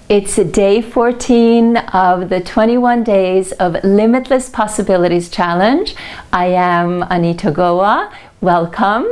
It's day 14 of the 21 Days of Limitless Possibilities Challenge. I am Anita. Welcome.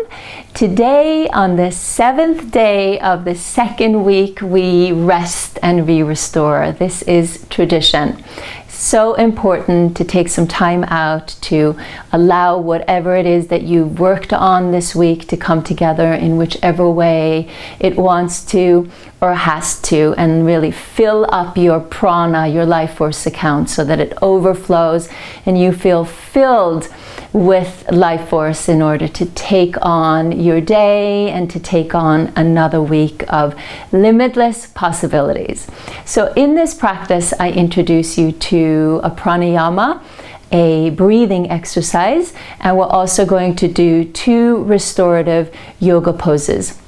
Today, on the 7th day of the second week, we rest and we restore. This is tradition. So important to take some time out to allow whatever it is that you've worked on this week to come together in whichever way it wants to or has to, and really fill up your prana, your life force account, so that it overflows and you feel filled with life force in order to take on your day and to take on another week of limitless possibilities. So in this practice, I introduce you to a pranayama, a breathing exercise, and we're also going to do 2 restorative yoga poses.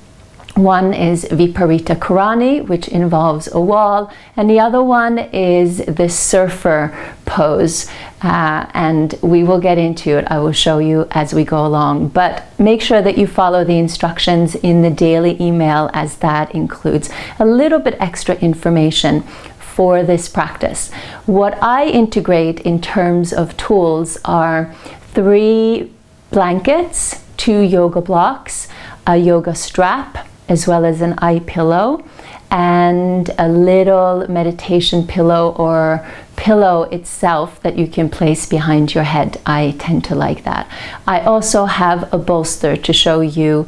One is Viparita Karani, which involves a wall, and the other one is the surfer pose. And we will get into it. I will show you as we go along. But make sure that you follow the instructions in the daily email, as that includes a little bit extra information for this practice. What I integrate in terms of tools are 3 blankets, 2 yoga blocks, a yoga strap, as well as an eye pillow, and a little meditation pillow or pillow itself that you can place behind your head. I tend to like that. I also have a bolster to show you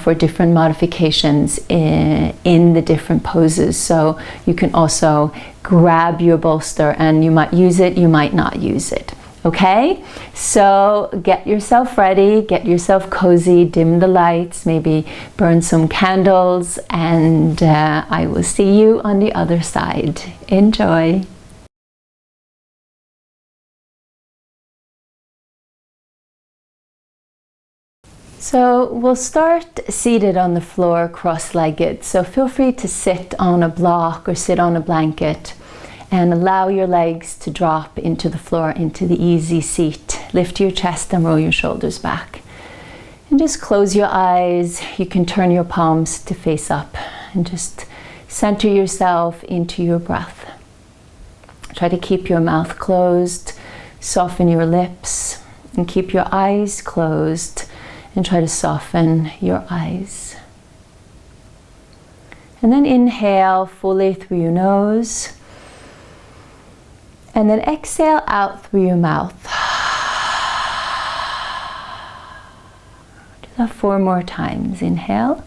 for different modifications in the different poses. So you can also grab your bolster, and you might use it, you might not use it. Okay, so get yourself ready, get yourself cozy, dim the lights, maybe burn some candles, and I will see you on the other side. Enjoy. So we'll start seated on the floor, cross-legged. So feel free to sit on a block or sit on a blanket, and allow your legs to drop into the floor, into the easy seat. Lift your chest and roll your shoulders back. And just close your eyes. You can turn your palms to face up and just center yourself into your breath. Try to keep your mouth closed, soften your lips, and keep your eyes closed, and try to soften your eyes. And then inhale fully through your nose. And then exhale out through your mouth. Do that 4 more times. Inhale.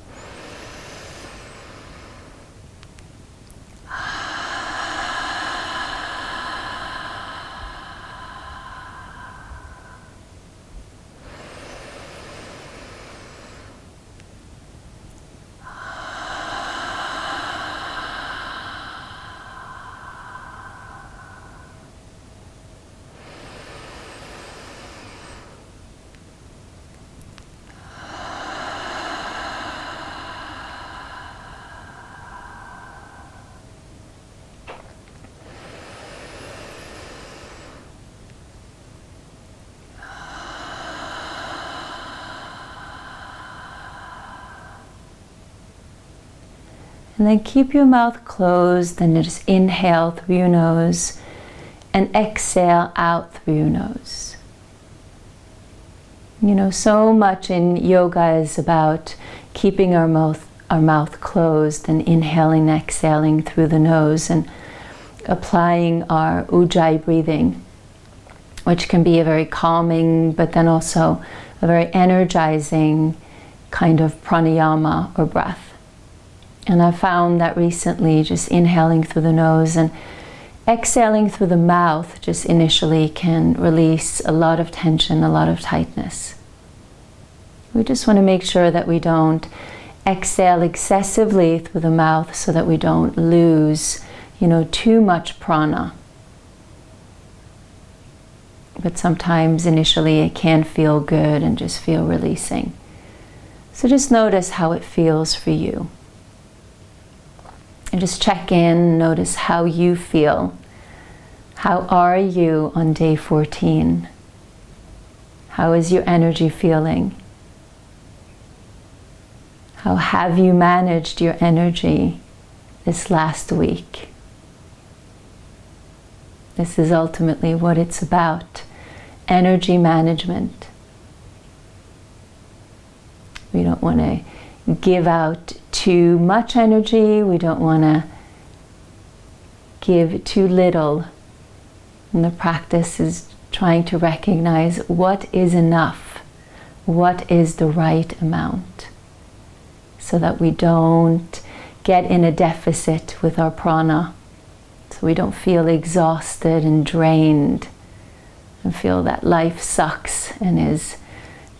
And then keep your mouth closed, and just inhale through your nose and exhale out through your nose. You know, so much in yoga is about keeping our mouth closed and inhaling and exhaling through the nose, and applying our ujjayi breathing, which can be a very calming but then also a very energizing kind of pranayama or breath. And I found that recently just inhaling through the nose and exhaling through the mouth just initially can release a lot of tension, a lot of tightness. We just want to make sure that we don't exhale excessively through the mouth, so that we don't lose, too much prana. But sometimes initially it can feel good and just feel releasing. So just notice how it feels for you. And just check in, notice how you feel. How are you on day 14? How is your energy feeling? How have you managed your energy this last week? This is ultimately what it's about. Energy management. We don't want to give out too much energy. We don't want to give too little. And the practice is trying to recognize what is enough, what is the right amount, so that we don't get in a deficit with our prana, so we don't feel exhausted and drained and feel that life sucks and is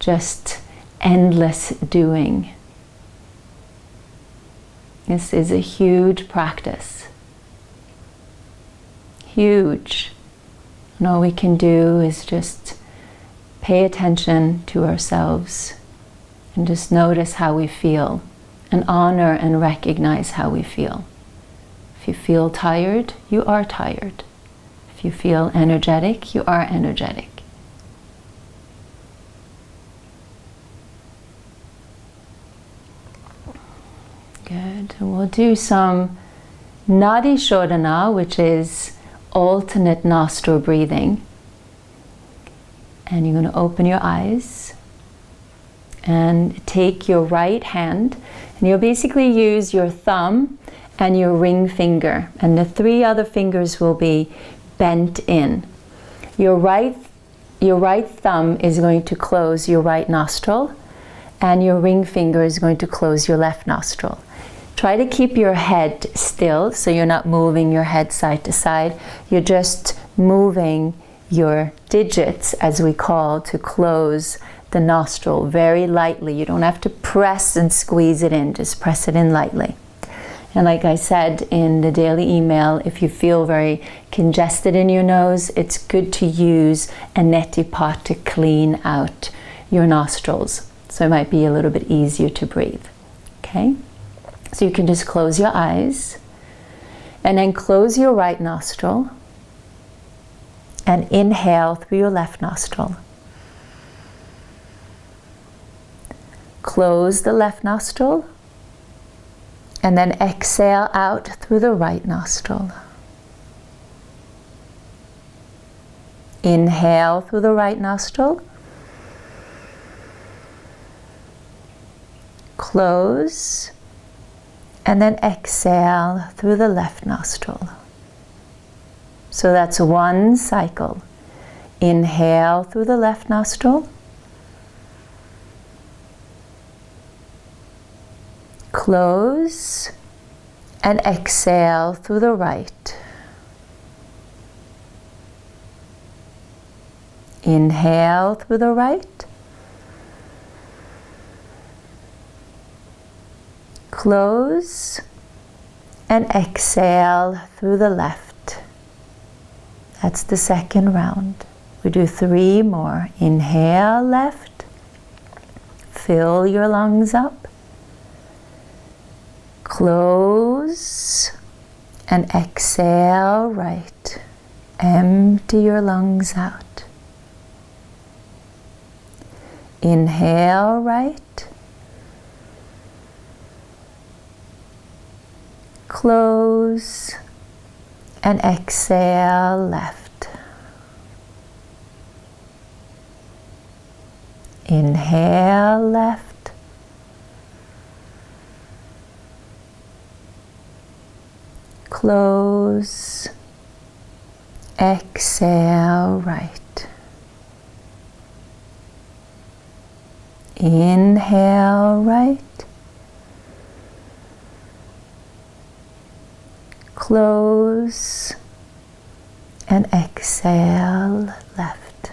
just endless doing. This is a huge practice. Huge. And all we can do is just pay attention to ourselves and just notice how we feel and honor and recognize how we feel. If you feel tired, you are tired. If you feel energetic, you are energetic. Good. And we'll do some Nadi Shodhana, which is alternate nostril breathing. And you're going to open your eyes and take your right hand, and you'll basically use your thumb and your ring finger, and the 3 other fingers will be bent in. Your right thumb is going to close your right nostril, and your ring finger is going to close your left nostril. Try to keep your head still, so you're not moving your head side to side. You're just moving your digits, as we call, to close the nostril very lightly. You don't have to press and squeeze it in, just press it in lightly. And like I said in the daily email, if you feel very congested in your nose, it's good to use a neti pot to clean out your nostrils. So it might be a little bit easier to breathe. Okay? So you can just close your eyes and then close your right nostril and inhale through your left nostril. Close the left nostril and then exhale out through the right nostril. Inhale through the right nostril. Close and then exhale through the left nostril. So that's 1 cycle. Inhale through the left nostril. Close and exhale through the right. Inhale through the right. Close and exhale through the left. That's the second round. We do 3 more. Inhale left. Fill your lungs up. Close and exhale right. Empty your lungs out. Inhale right. Close and exhale left. Inhale left. Close. Exhale right. Inhale right. Close and exhale left.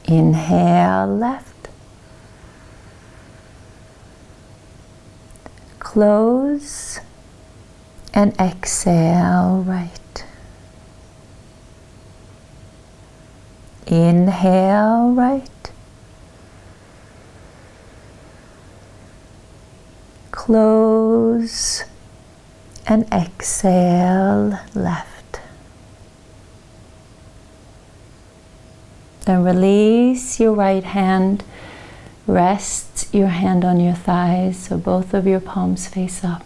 Inhale left. Close and exhale right. Inhale right. Close and exhale left. Then release your right hand. Rest your hand on your thighs so both of your palms face up.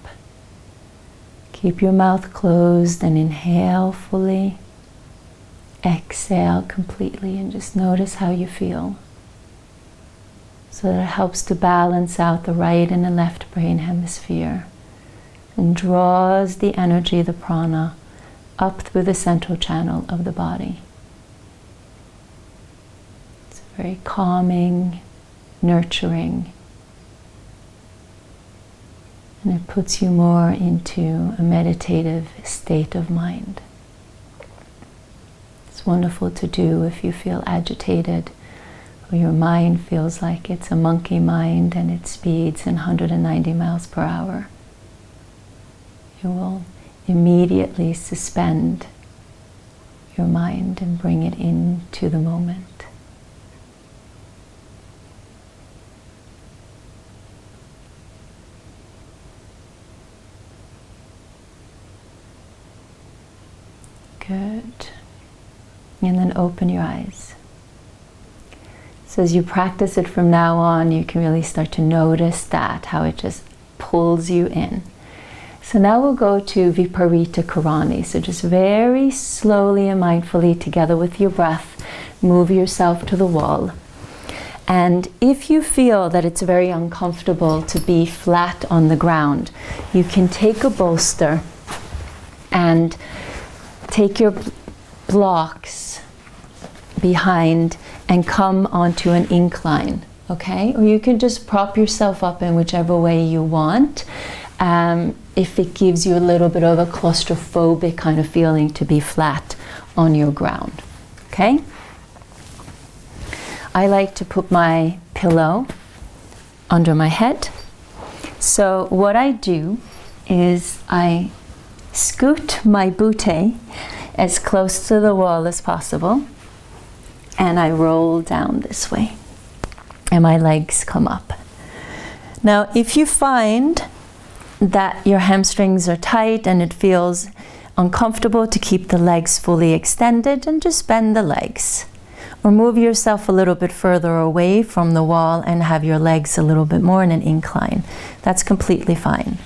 Keep your mouth closed and inhale fully. Exhale completely and just notice how you feel. So that it helps to balance out the right and the left brain hemisphere and draws the energy, the prana, up through the central channel of the body. It's very calming, nurturing, and it puts you more into a meditative state of mind. It's wonderful to do if you feel agitated or your mind feels like it's a monkey mind and it speeds in 190 miles per hour. You will immediately suspend your mind and bring it into the moment. Good. And then open your eyes. So as you practice it from now on, you can really start to notice that, how it just pulls you in. So now we'll go to Viparita Karani. So just very slowly and mindfully, together with your breath, move yourself to the wall. And if you feel that it's very uncomfortable to be flat on the ground, you can take a bolster and take your blocks behind and come onto an incline, okay? Or you can just prop yourself up in whichever way you want, if it gives you a little bit of a claustrophobic kind of feeling to be flat on your ground, okay? I like to put my pillow under my head. So what I do is I scoot my butte as close to the wall as possible, and I roll down this way, and my legs come up. Now, if you find that your hamstrings are tight and it feels uncomfortable to keep the legs fully extended, and just bend the legs. Or move yourself a little bit further away from the wall and have your legs a little bit more in an incline. That's completely fine.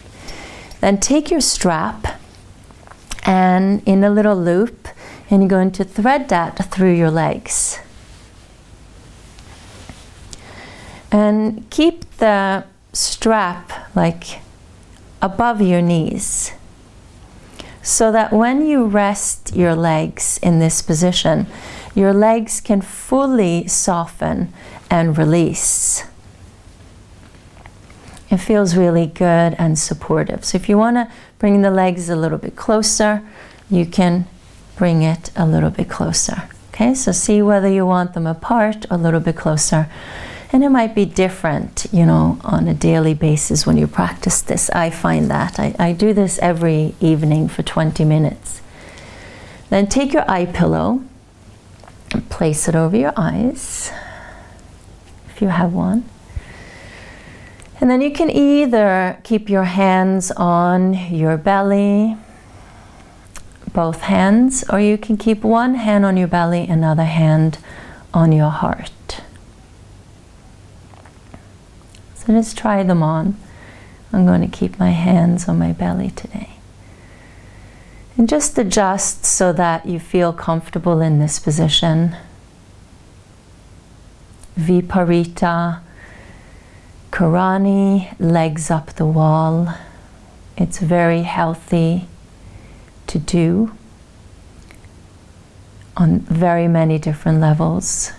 Then take your strap and in a little loop, and you're going to thread that through your legs. And keep the strap like above your knees, so that when you rest your legs in this position, your legs can fully soften and release. It feels really good and supportive. So if you want to bring the legs a little bit closer, you can bring it a little bit closer. Okay, so see whether you want them apart or a little bit closer. And it might be different, you know, on a daily basis when you practice this. I find that. I do this every evening for 20 minutes. Then take your eye pillow and place it over your eyes, if you have one. And then you can either keep your hands on your belly, both hands, or you can keep one hand on your belly, another hand on your heart. So just try them on. I'm going to keep my hands on my belly today. And just adjust so that you feel comfortable in this position. Viparita Karani, legs up the wall. It's very healthy to do on very many different levels.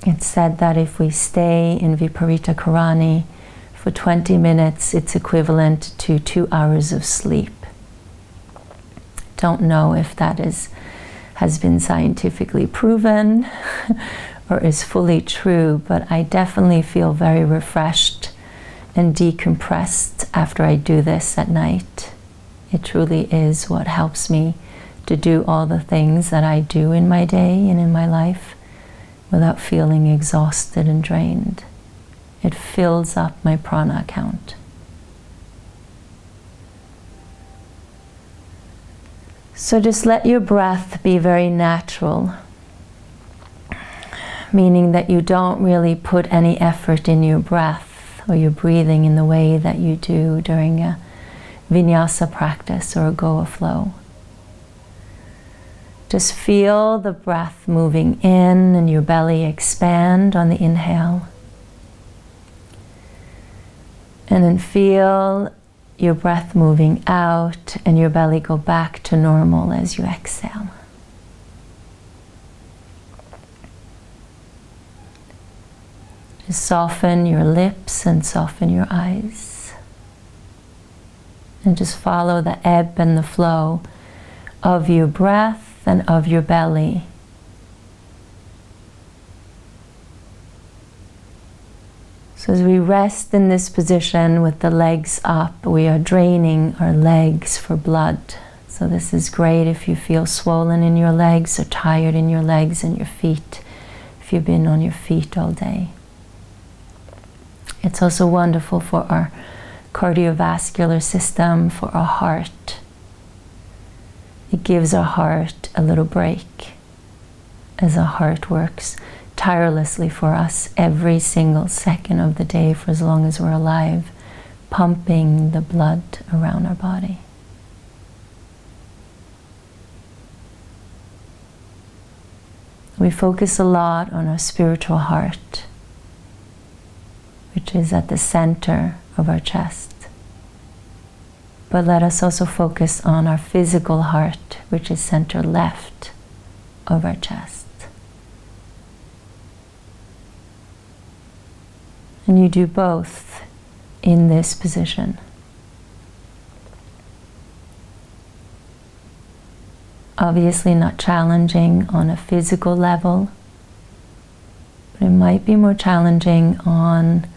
It's said that if we stay in Viparita Karani for 20 minutes, it's equivalent to 2 hours of sleep. Don't know if that has been scientifically proven or is fully true, but I definitely feel very refreshed and decompressed after I do this at night. It truly is what helps me to do all the things that I do in my day and in my life without feeling exhausted and drained. It fills up my prana account. So just let your breath be very natural, meaning that you don't really put any effort in your breath or your breathing in the way that you do during a vinyasa practice or a Goa flow. Just feel the breath moving in and your belly expand on the inhale. And then feel your breath moving out and your belly go back to normal as you exhale. Just soften your lips and soften your eyes. And just follow the ebb and the flow of your breath and of your belly. So as we rest in this position with the legs up, we are draining our legs for blood. So this is great if you feel swollen in your legs or tired in your legs and your feet, if you've been on your feet all day. It's also wonderful for our cardiovascular system, for our heart. It gives our heart a little break as our heart works tirelessly for us every single second of the day for as long as we're alive, pumping the blood around our body. We focus a lot on our spiritual heart, which is at the center of our chest. But let us also focus on our physical heart, which is center left of our chest. And you do both in this position. Obviously not challenging on a physical level, but it might be more challenging on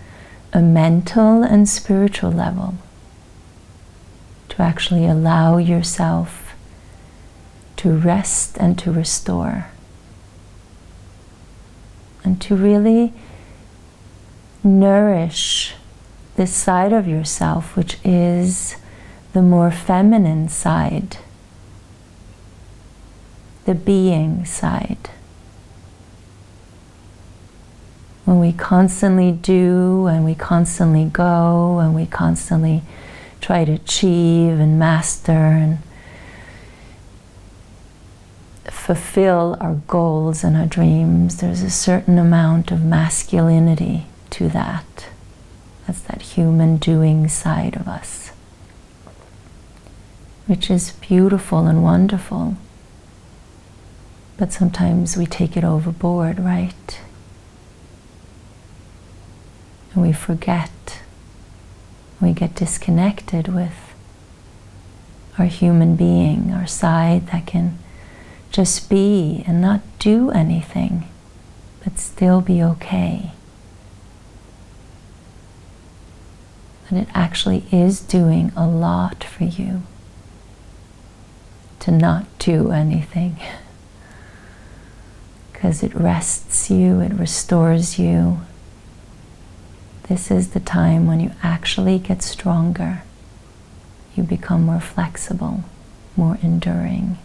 a mental and spiritual level, to actually allow yourself to rest and to restore, and to really nourish this side of yourself, which is the more feminine side, the being side. When we constantly do and we constantly go and we constantly try to achieve and master and fulfill our goals and our dreams, there's a certain amount of masculinity to that. That's that human doing side of us, which is beautiful and wonderful. But sometimes we take it overboard, right? And we forget. We get disconnected with our human being, our side that can just be and not do anything, but still be okay. And it actually is doing a lot for you to not do anything. Because it rests you, it restores you. This is the time when you actually get stronger. You become more flexible, more enduring.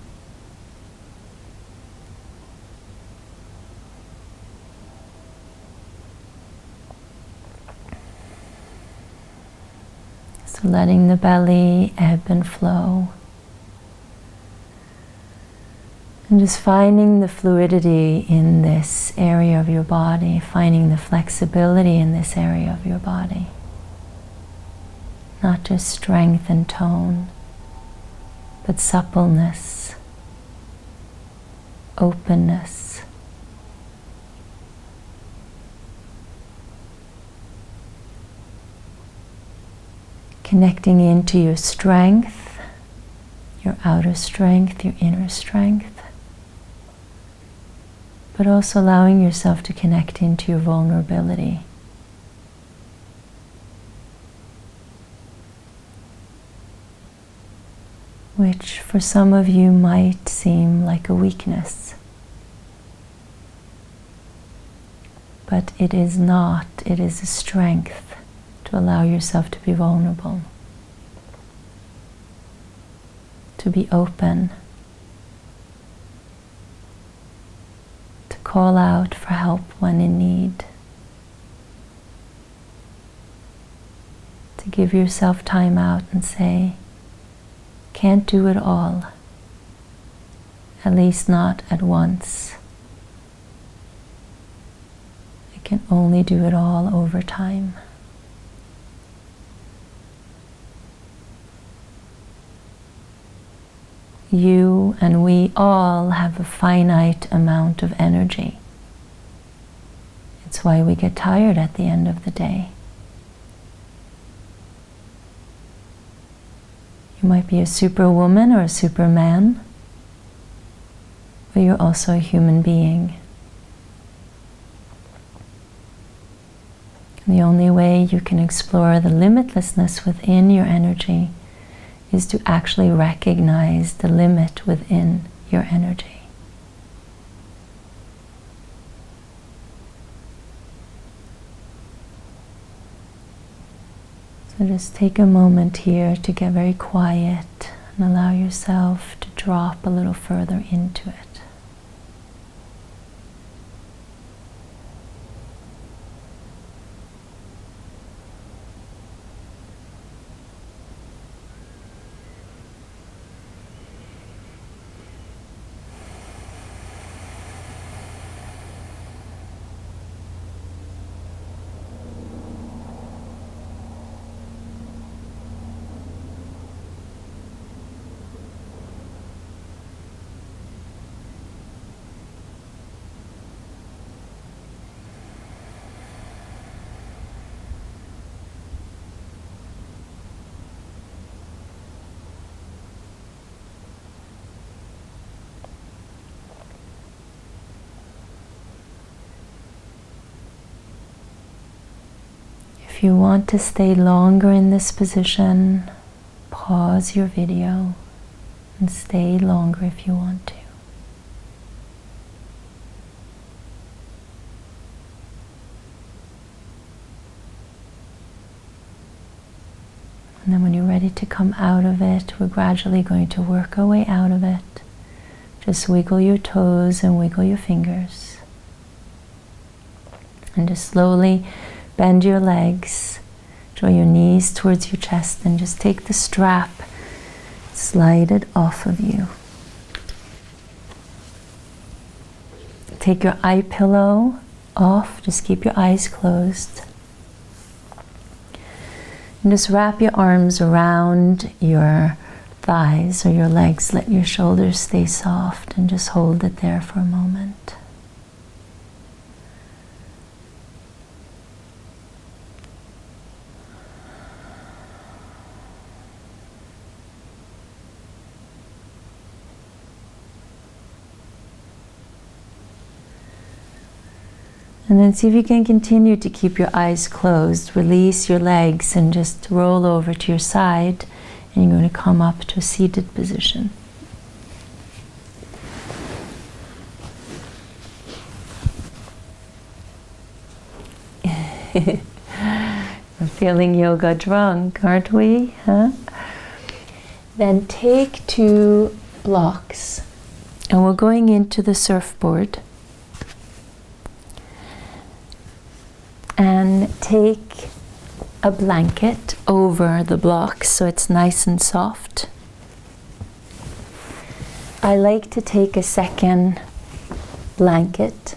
So letting the belly ebb and flow. And just finding the fluidity in this area of your body, finding the flexibility in this area of your body. Not just strength and tone, but suppleness, openness. Connecting into your strength, your outer strength, your inner strength. But also allowing yourself to connect into your vulnerability. Which for some of you might seem like a weakness. But it is not. It is a strength to allow yourself to be vulnerable. To be open. Call out for help when in need. To give yourself time out and say, can't do it all, at least not at once. I can only do it all over time. You and we all have a finite amount of energy. It's why we get tired at the end of the day. You might be a superwoman or a superman, but you're also a human being. And the only way you can explore the limitlessness within your energy is to actually recognize the limit within your energy. So just take a moment here to get very quiet and allow yourself to drop a little further into it. If you want to stay longer in this position, pause your video and stay longer if you want to. And then when you're ready to come out of it, we're gradually going to work our way out of it. Just wiggle your toes and wiggle your fingers. And just slowly bend your legs, draw your knees towards your chest, and just take the strap, slide it off of you. Take your eye pillow off, just keep your eyes closed. And just wrap your arms around your thighs or your legs. Let your shoulders stay soft and just hold it there for a moment. And then see if you can continue to keep your eyes closed. Release your legs and just roll over to your side. And you're going to come up to a seated position. We're feeling yoga drunk, aren't we? Huh? Then take 2 blocks. And we're going into the surfboard. And take a blanket over the blocks so it's nice and soft. I like to take a second blanket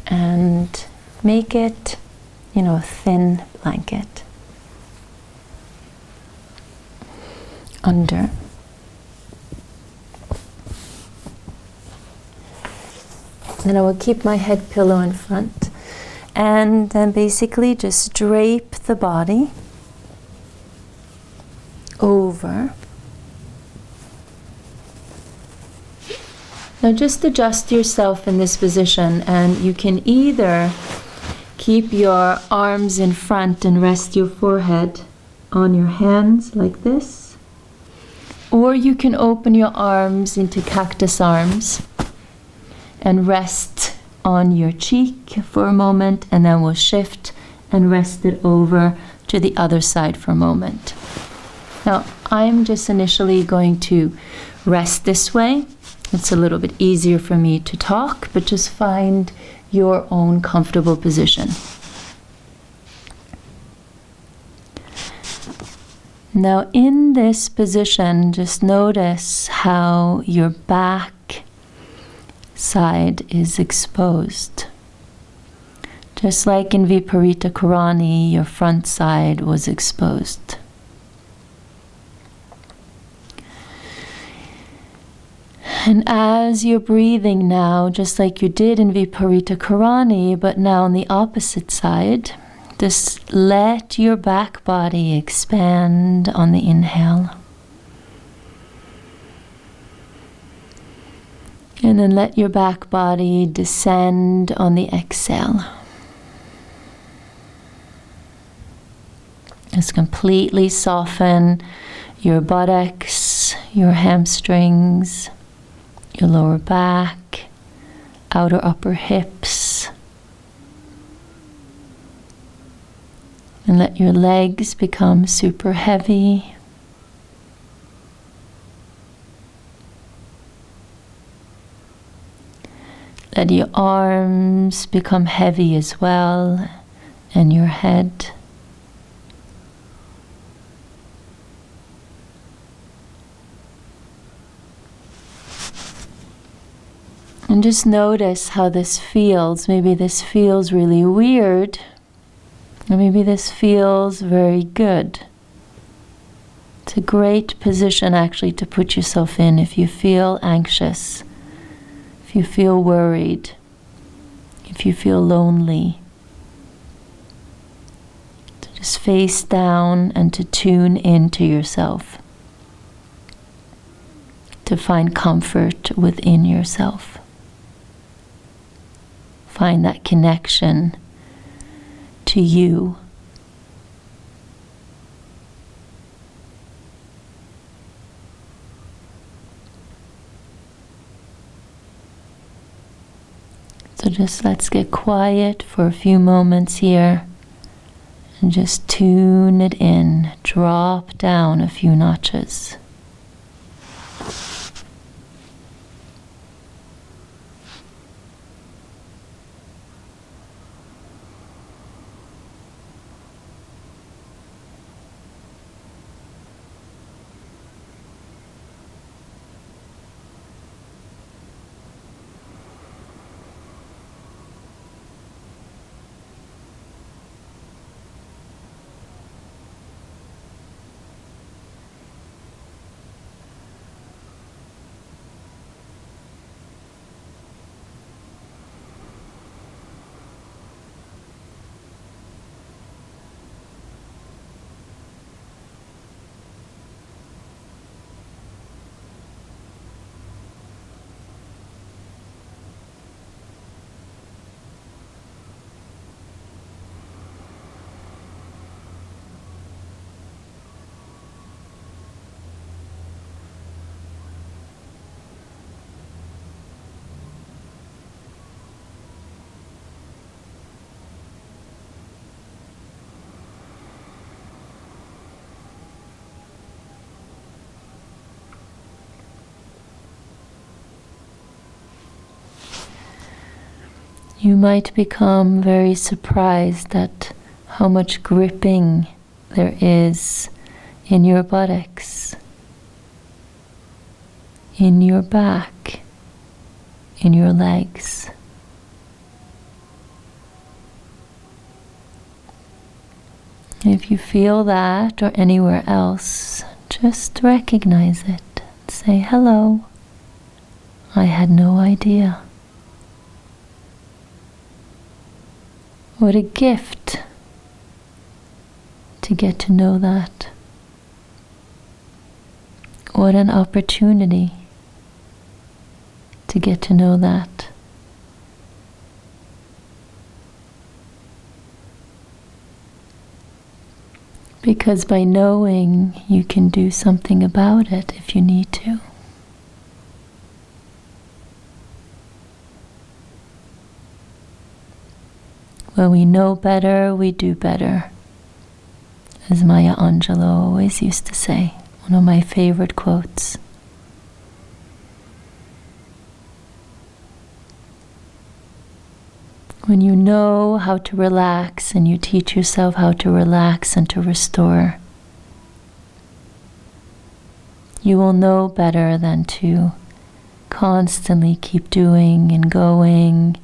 and make it, a thin blanket under. Then I will keep my head pillow in front and then basically just drape the body over. Now just adjust yourself in this position, and you can either keep your arms in front and rest your forehead on your hands like this, or you can open your arms into cactus arms and rest on your cheek for a moment, and then we'll shift and rest it over to the other side for a moment. Now, I'm just initially going to rest this way. It's a little bit easier for me to talk, but just find your own comfortable position. Now in this position, just notice how your back side is exposed. Just like in Viparita Karani, your front side was exposed. And as you're breathing now, just like you did in Viparita Karani, but now on the opposite side, just let your back body expand on the inhale. And then let your back body descend on the exhale. Just completely soften your buttocks, your hamstrings, your lower back, outer upper hips. And let your legs become super heavy. Let your arms become heavy as well, and your head. And just notice how this feels. Maybe this feels really weird, or maybe this feels very good. It's a great position actually to put yourself in if you feel anxious, if you feel worried, if you feel lonely. To just face down and to tune into yourself, to find comfort within yourself. Find that connection to you. So just let's get quiet for a few moments here and just tune it in. Drop down a few notches. You might become very surprised at how much gripping there is in your buttocks, in your back, in your legs. If you feel that or anywhere else, just recognize it. Say, hello, I had no idea. What a gift to get to know that. What an opportunity to get to know that. Because by knowing, you can do something about it if you need to. When we know better, we do better. As Maya Angelou always used to say, one of my favorite quotes. When you know how to relax and you teach yourself how to relax and to restore, You will know better than to constantly keep doing and going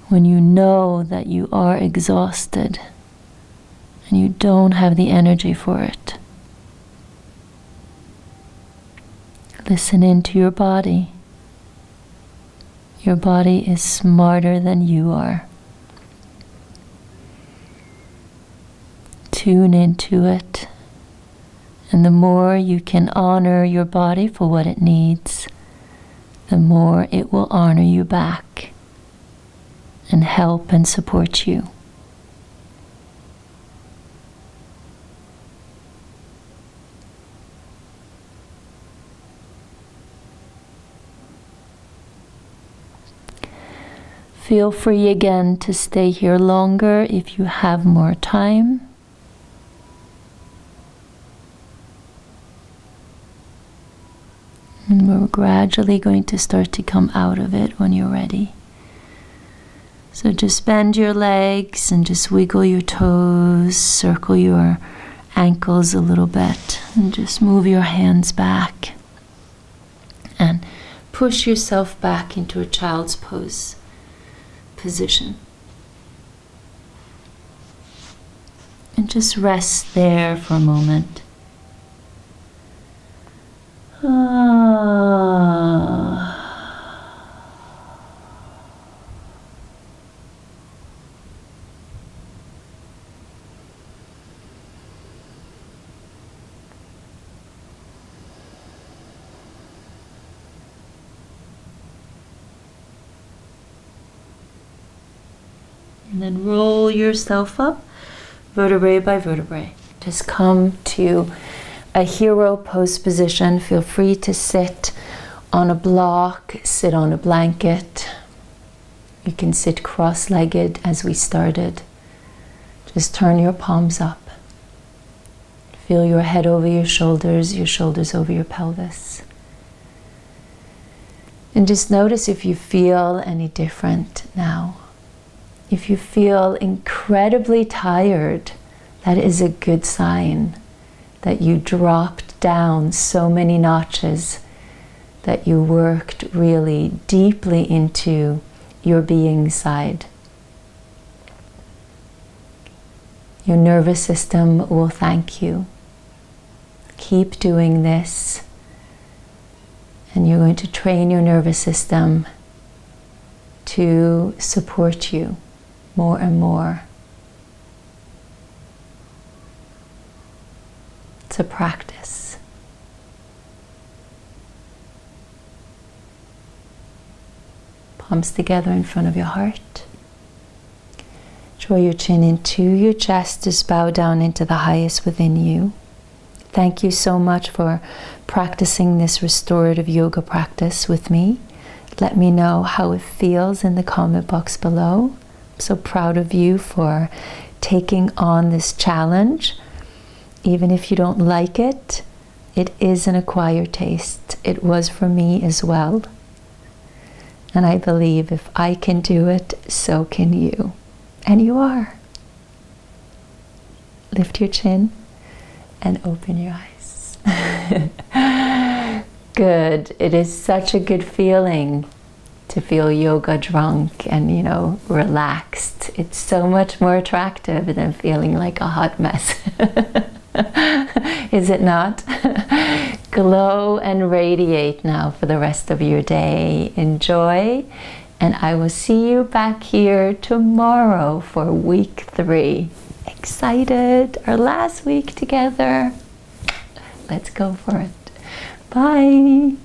when you know that you are exhausted and you don't have the energy for it. Listen into your body. Your body is smarter than you are. Tune into it. And the more you can honor your body for what it needs, the more it will honor you back and help and support you. Feel free again to stay here longer if you have more time. And we're gradually going to start to come out of it when you're ready. So just bend your legs and just wiggle your toes, circle your ankles a little bit, and just move your hands back. And push yourself back into a child's pose position. And just rest there for a moment. And then roll yourself up, vertebrae by vertebrae. Just come to a hero pose position. Feel free to sit on a block, sit on a blanket. You can sit cross-legged as we started. Just turn your palms up. Feel your head over your shoulders over your pelvis. And just notice if you feel any different now. If you feel incredibly tired, that is a good sign that you dropped down so many notches, that you worked really deeply into your being side. Your nervous system will thank you. Keep doing this, and you're going to train your nervous system to support you more and more. It's a practice. Palms together in front of your heart. Draw your chin into your chest. Just bow down into the highest within you. Thank you so much for practicing this restorative yoga practice with me. Let me know how it feels in the comment box below. I'm so proud of you for taking on this challenge. Even if you don't like it, it is an acquired taste. It was for me as well. And I believe if I can do it, so can you. And you are. Lift your chin and open your eyes. Good. It is such a good feeling to feel yoga drunk and, relaxed. It's so much more attractive than feeling like a hot mess. Is it not? Glow and radiate now for the rest of your day. Enjoy, and I will see you back here tomorrow for week 3. Excited, our last week together. Let's go for it. Bye.